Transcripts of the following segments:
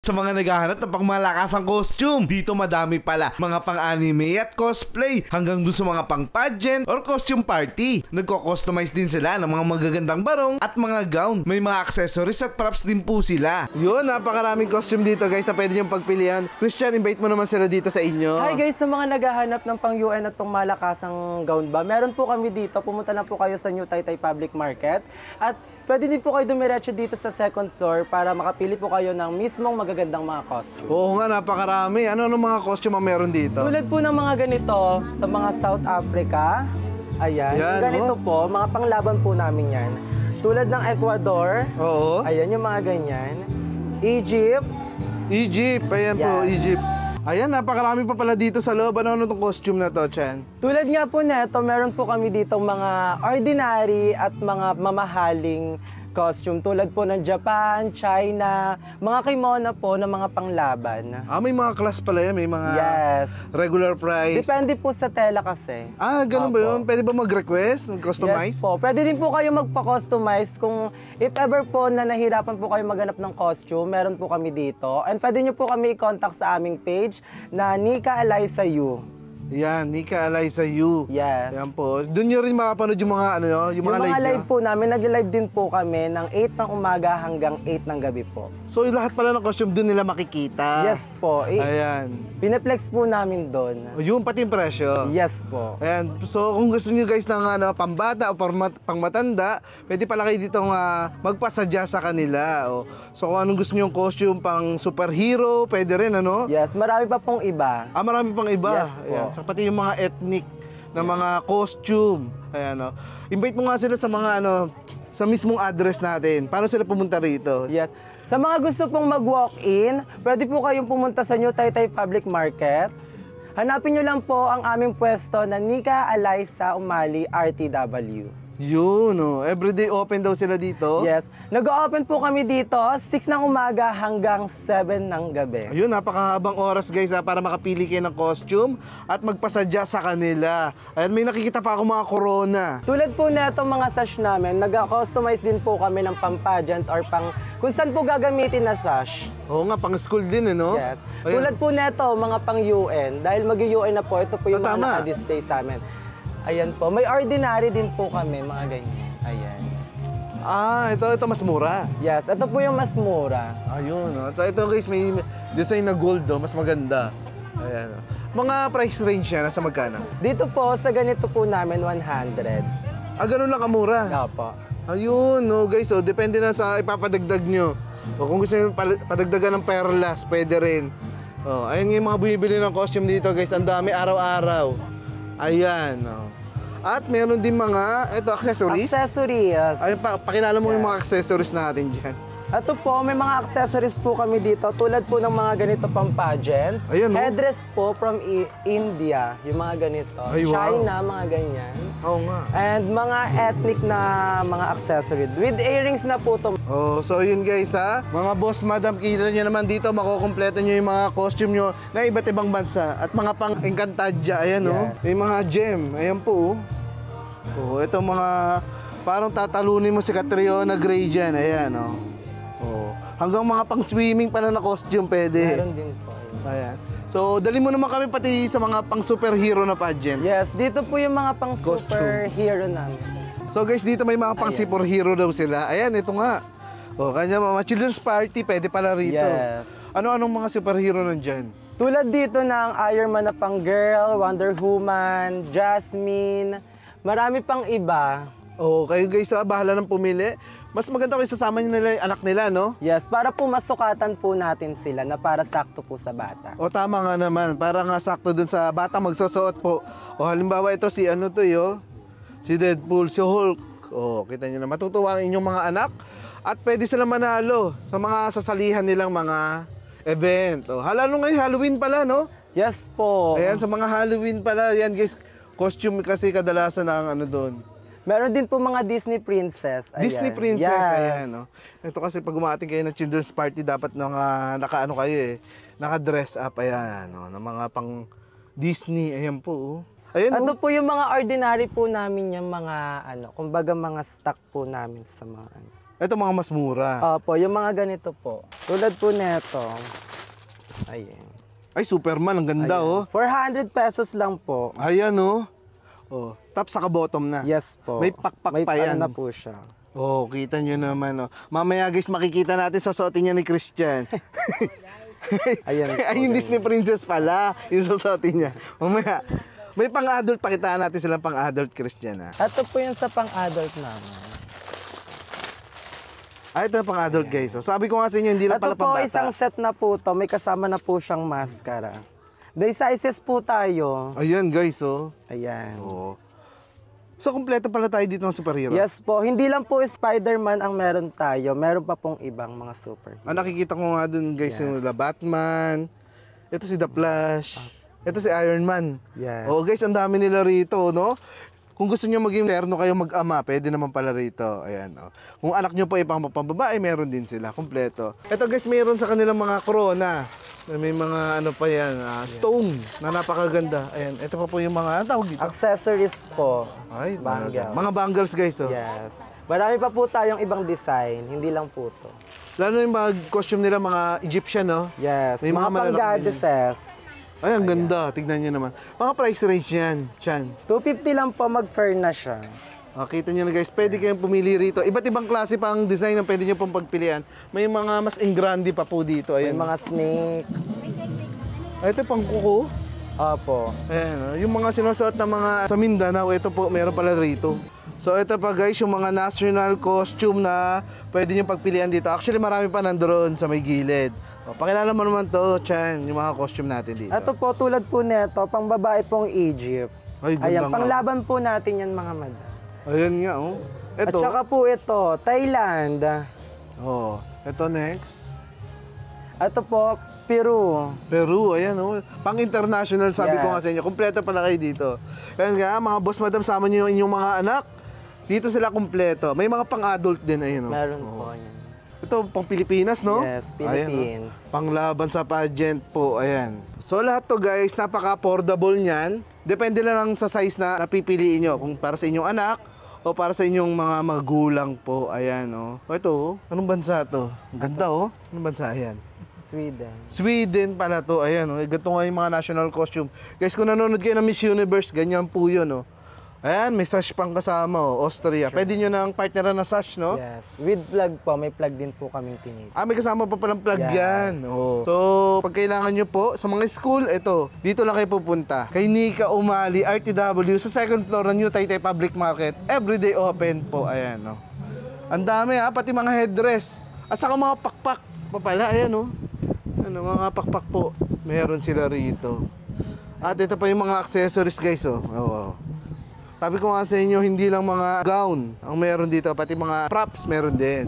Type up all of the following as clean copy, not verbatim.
sa mga naghahanap ng pangmalakasang costume. Dito madami pala mga pang-anime at cosplay hanggang dun sa mga pang-pageant or costume party. Nagko-customize din sila ng mga magagandang barong at mga gown. May mga accessories at props din po sila. Yun, napakaraming costume dito guys na pwede niyong pagpilian. Christian, invite mo naman sila dito sa inyo. Hi guys, sa mga naghahanap ng pang-UN at pang-malakasang gown ba, meron po kami dito. Pumunta lang po kayo sa New Taytay Public Market. At pwede din po kayo dumiretso dito sa second floor para makapili po kayo ng mismong magagandang mga costume. Oo nga, napakarami. Ano mga costume ang meron dito? Tulad po ng mga ganito sa mga South Africa. Ayan. Yan, Ganito po, mga panglaban po namin yan. Tulad ng Ecuador. Oo. Ayan, yung mga ganyan. Egypt. Egypt. Ayan po, Yan. Egypt. Ayan, napakarami pa pala dito sa loob. Ano itong costume na to, Chan? Tulad nga po neto, meron po kami dito mga ordinary at mga mamahaling costume. Tulad po ng Japan, China, mga kimono po ng mga panglaban. May mga class pala yan. May mga Yes. regular price. Depende po sa tela kasi. Ganun ba Opo. yun? Pwede ba mag-request? Mag-customize? Yes po. Pwede din po kayo magpa-customize kung if ever po na nahirapan po kayo maghanap ng costume, meron po kami dito. And pwede nyo po kami i-contact sa aming page na Nika Eliza Yu. Yan, Nika Eliza Yu. Yes. Yan po. Doon nyo rin makapanood yung mga, yung mga live, live po namin, nag-live din po kami ng 8 ng umaga hanggang 8 ng gabi po. So, lahat pala ng costume doon nila makikita. Yes po. Ayan. Pineplex po namin doon. Yung pati yung presyo. Yes po. Ayan. So, kung gusto niyo guys ng pambata o pangmatanda, pwede pala kayo ditong magpasadya sa kanila. So, kung anong gusto niyo yung costume pang superhero, pwede rin, ano? Yes, marami pa pong iba. Marami pang iba. Yes po. Ayan. So, pati yung mga ethnic na mga costume. Ayan, invite mo nga sila sa mga sa mismong address natin. Paano sila pumunta rito? Yes. Sa mga gusto pong mag-walk-in, pwede po kayong pumunta sa New Taytay Public Market. Hanapin nyo lang po ang aming pwesto na Nika Eliza Umali RTW. Yun, everyday open daw sila dito. Yes. Nag-open po kami dito 6 ng umaga hanggang 7 ng gabi. Ayun, napakahabang oras guys para makapili kayo ng costume at magpasadya sa kanila. Ayan, may nakikita pa ako mga corona. Tulad po neto mga sash namin, nag-customize din po kami ng pang-pageant or kung saan po gagamitin na sash. Oo nga, pang school din no? Yes. Ayan. Tulad po neto, mga pang-UN. Dahil mag-UN na po, ito po yung mga Tama. naka-display sa amin. Ayan po. May ordinary din po kami, mga ganyan. Ayan. Ito mas mura. Yes, ito po yung mas mura. Ayun, So ito guys, may design na gold, mas maganda. Ayan, Mga price range yan, nasa magkano? Dito po, sa ganito po namin, 100. Ganun lang kamura. Opo. Ayun, guys, depende na sa ipapadagdag nyo. Kung gusto nyo padagdagan ng perlas, pwede rin. Ayun yung mga bumibili ng costume dito guys, ang dami araw-araw. Ayan, At meron din mga, accessories. Accessories. Ayun, pakilala mo yung mga accessories natin dyan. Ito po, may mga accessories po kami dito. Tulad po ng mga ganito pang pageant. Ayan, Headdress po from India. Yung mga ganito. Ay, wow. China, mga ganyan. Oo nga. And mga ethnic na mga accessories. With earrings na po ito. So yun guys mga boss, madam, kita nyo naman dito, makukumpleto nyo yung mga costume nyo na iba't ibang bansa at mga pang-Encantadia, ayan may mga gem, ayan po ito mga parang tatalunin mo si Catriona Gray dyan, ayan hanggang mga pang-swimming pa na costume pwede. Meron din po. Ayan. So dali mo naman kami pati sa mga pang-superhero na pageant. Yes, dito po yung mga pang-superhero namin. So guys, dito may mga pang-superhero daw sila. Ayan, ito nga. Kanya mga children's party, pwede pala rito. Yes. Ano-anong mga superhero nandyan? Tulad dito ng Iron Man na pang girl, Wonder Woman, Jasmine, marami pang iba. Kayo guys, bahala nang pumili. Mas maganda kayo sasama nila yung anak nila, no? Yes, para po masukatan po natin sila na para sakto po sa bata. Tama nga naman. Para nga sakto dun sa bata magsusuot po. Halimbawa ito si si Deadpool, si Hulk. Kita nyo na, matutuwa ang inyong mga anak. At pwede sila manalo sa mga sasalihan nilang mga event. Lalo ngayon, Halloween pala, no? Yes po. Ayan, sa mga Halloween pala, yan guys, costume kasi kadalasan ang doon. Meron din po mga Disney princess. Ayan. Disney princess, yes. ayan. Ito kasi pag umaating kayo ng children's party, dapat naka-ano kayo naka-dress up, ayan, ng mga pang Disney, ayan po. Ayan, Ito po yung mga ordinary po namin, yung mga kumbaga mga stock po namin sa mga Ito mga mas mura. Opo, yung mga ganito po. Tulad po neto. Ayan. Ay, Superman. Ang ganda, oh. 400 pesos lang po. Ayan, oh. Oh, top saka bottom na. Yes po. May pakpak May pa yan. ano na po siya. Oh, kita nyo naman, oh. Mamaya, guys, makikita natin susuotin niya ni Christian. Ayan po, Ay, yung ganyan. Disney princess pala. Yung susuotin niya. Mamaya, may pang-adult. Pakitaan natin silang pang-adult, Christian, ha. Ito po yung sa pang-adult naman. Ah, ito na pang-adult, guys. So, sabi ko nga sa inyo, hindi lang Ito pala po, pang-bata. isang set na po to. May kasama na po siyang maskara. May sizes po tayo. Ayan, guys, oh. Ayan. Oo. So, kumpleto pala tayo dito ng superhero. Yes po, hindi lang po Spider-Man ang meron tayo. Meron pa pong ibang mga super. Ah, nakikita ko nga dun, guys, yung The Batman. Ito si The Flash. Ito si Iron Man. Yes. Oo, guys, ang dami nila rito, no? Kung gusto niyo maging terno kayo mag-ama, pwede naman pala rito. Ayan, oh. Kung anak niyo po ay pang-babae, meron din sila, kumpleto. Ito, guys, meron sa kanilang mga corona. May mga ano pa yan, stone na napakaganda. Ayan, ito pa po yung mga, ano tawag dito? Accessories po. Ay, Bangles. mga bangles, guys, oh. Yes. Marami pa po tayong ibang design, hindi lang po to. Lalo yung mga costume nila, mga Egyptian, no? Yes, May mga mga malalaki pang-goddesses. Ay, ang ganda. Tignan nyo naman. Mga price range yan, Chan. 250 lang po mag-fair na siya. Kita nyo na, guys, pwede kayong pumili rito. Iba't ibang klase pa ang design na pwede nyo pong pagpilian. May mga mas engrande pa po dito. May Ayan. mga snake. Ay, ito pang kuko. Opo. Ayan, yung mga sinusuot na mga sa Mindanao, ito po, meron pala rito. So, ito pa, guys, yung mga national costume na pwede nyo pagpilian dito. Actually, marami pa nandoon sa may gilid. O, pakilala mo naman to, Chan, yung mga costume natin dito. Ito po, tulad po neto, pang babae pong Egypt. Ay, ganda Ayan, nga. panglaban po natin yan mga madam. Ayan nga, oh. At Ito. saka po ito, Thailand. Oh, ito next. Ito po, Peru. Peru, ayan, oh. Pang-international, sabi ko Yes. nga sa inyo. Kumpleto pala kayo dito. Kaya nga, mga boss, madam, sama nyo yung inyong mga anak. Dito sila kumpleto. May mga pang-adult din, ayun, oh. Meron po yan. Ito, pang Pilipinas, no? Yes, Ayan, Philippines. oh. Panglaban sa pageant po, ayan. So, lahat to, guys, napaka-affordable niyan. Depende lang sa size na napipiliin nyo. Kung para sa inyong anak, o para sa inyong mga magulang po, ayan, oh. O, ito, oh. Anong bansa to? Ang ganda, oh. Anong bansa, ayan? Sweden. Sweden pala to, ayan, oh. Ganito nga yung mga national costume. Guys, kung nanonood kayo ng Miss Universe, ganyan po yun, oh. Ayan, may sash pang kasama, oh. Austria. Pwede nyo nang partneran na sash, no? Yes. With plug po, may plug din po kaming tinit. Ah, may kasama pa palang plug Yes. yan. Oh. So, pag kailangan nyo po, sa mga school, ito, dito lang kayo pupunta. Kay Nika Umali, RTW, sa second floor ng New Taytay Public Market. Everyday open po, ayan, oh. Ang dami, ha, pati mga headdress. At saka mga pakpak pa pala, ayan, oh. Ano, mga pakpak po. Meron sila rito. At ito pa yung mga accessories, guys, oh. Oo. Sabi ko nga sa inyo, hindi lang mga gown ang meron dito, pati mga props meron din.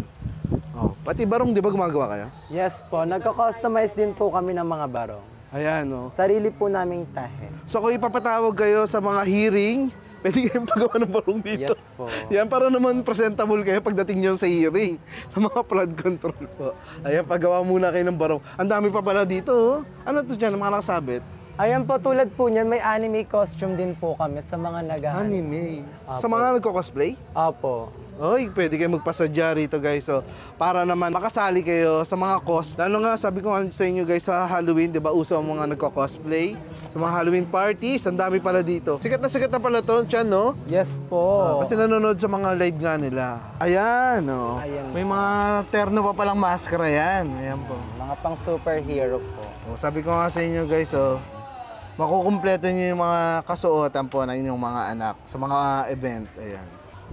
Oh, pati barong, di ba gumagawa kayo? Yes po, nagko-customize din po kami ng mga barong. Ayan, oh. Sarili po naming tahe. So kung ipapatawag kayo sa mga hearing, pwede kayong pagawa ng barong dito. Yes po. Yan, para naman presentable kayo pagdating nyo sa hearing, sa mga flood control po. Ayan, pagawa muna kayo ng barong. Ang dami pa pala dito, oh. Ano to dyan, mga nakasabit? Ayan po, tulad po niyan, may anime costume din po kami sa mga nagahan. Anime. Sa mga nagko-cosplay? Opo. Oy, pwede kayo magpasadya rito, guys. So, para naman makasali kayo sa mga cos. Lalo nga, sabi ko nga sa inyo, guys, sa Halloween, di ba, uso ang mga nagko-cosplay. Sa mga Halloween parties, ang dami pala dito. Sikat na pala to, Chan, no? Yes po. Kasi nanonood sa mga live nga nila. Ayan, oh. Ayan. May mga terno pa palang maskara yan. Ayan po. Mga pang superhero po. Oh, sabi ko nga sa inyo, guys, oh. Makukumpleto nyo yung mga kasuotan po ng inyong mga anak sa mga event. Ayan.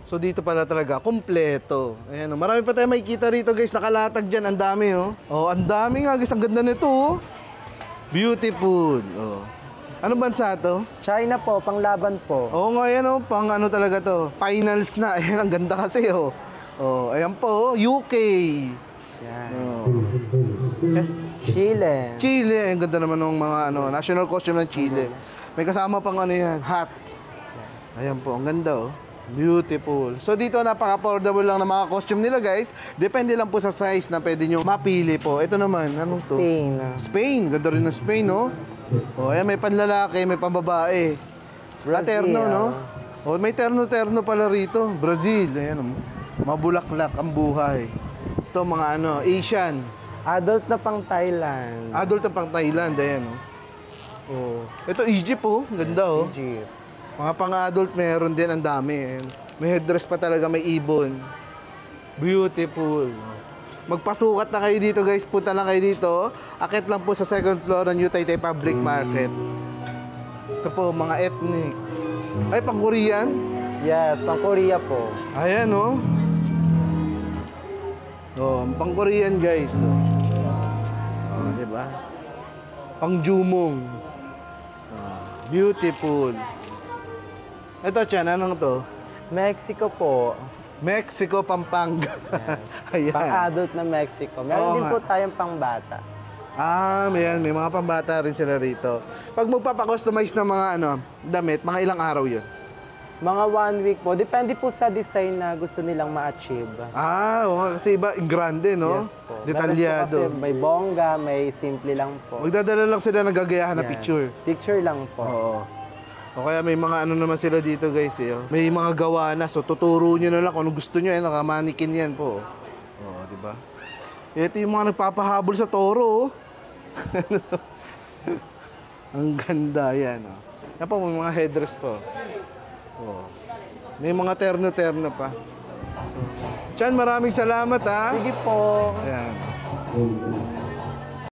So dito pala talaga, kumpleto. Ayan, oh. Marami pa tayo makikita rito, guys. Nakalatag dyan. Ang dami, oh. Oh, ang dami nga, guys. Ang ganda nito, oh. Beautiful. Oh. Ano bansa to? China po, panglaban po. Oo nga, yan, oh. Pang ano talaga to. Finals na. Ayan, ang ganda kasi, oh. Oh, ayan po, oh. UK. Yan. Oh. Chile. Chile, ang ganda naman ng mga ano, national costume ng Chile. May kasama pang ano yan, hat. Ayan po, ang ganda, oh. Beautiful. So dito, napaka-affordable lang ng mga costume nila, guys. Depende lang po sa size na pwede nyo mapili po. Ito naman, anong to? Spain. Spain, ganda rin ng Spain, no? Oh, ayan, may panlalaki, may pambabae. Brazil. Terno, no? Oh, may terno-terno pala rito. Brazil, ayan. Mabulaklak ang buhay. Ito mga ano, Asian. Adult na pang Thailand. Adult na pang Thailand, ayan. Oh. Ito Egypt oh, ganda oh. Egypt. Mga pang-adult meron din, ang dami. Ayan. May headdress pa talaga, may ibon. Beautiful. Magpasukat na kayo dito guys, punta lang kayo dito. Akit lang po sa second floor ng New Taytay Public Market. Ito po, mga ethnic. Ay, pang-Korean? Yes, pang Korea po. Ayan oh. Oh, pang-Korean guys. Oh, di ba? Pang-Jumong. Ah, beautiful. Ito, Chan, anong to? Mexico po. Mexico, Pampanga. Ayan. Pang-adult na Mexico. Meron Oo din nga. po tayong pang-bata. May mga pambata rin sila rito. Pag magpapakustomize ng mga damit, mga ilang araw yun? Mga 1 week po. Depende po sa design na gusto nilang ma-achieve. Oo nga, kasi iba, grande, no? Yes po. Detalyado. Meron po kasi may bongga, may simple lang po. Magdadala lang sila ng gagayahan na Yes. picture. Picture lang po. Oo. O kaya may mga naman sila dito guys eh. Oh. May mga gawa na, so tuturo nyo na lang kung ano gusto nyo. Nakamanikin yan po. Oo, di ba? Ito yung mga nagpapahabol sa toro. Oh. Ang ganda yan. Oh. Yan po, may mga headdress po. Oh. May mga terno-terno pa. So, Chan, maraming salamat ha. Sige po. Ayan.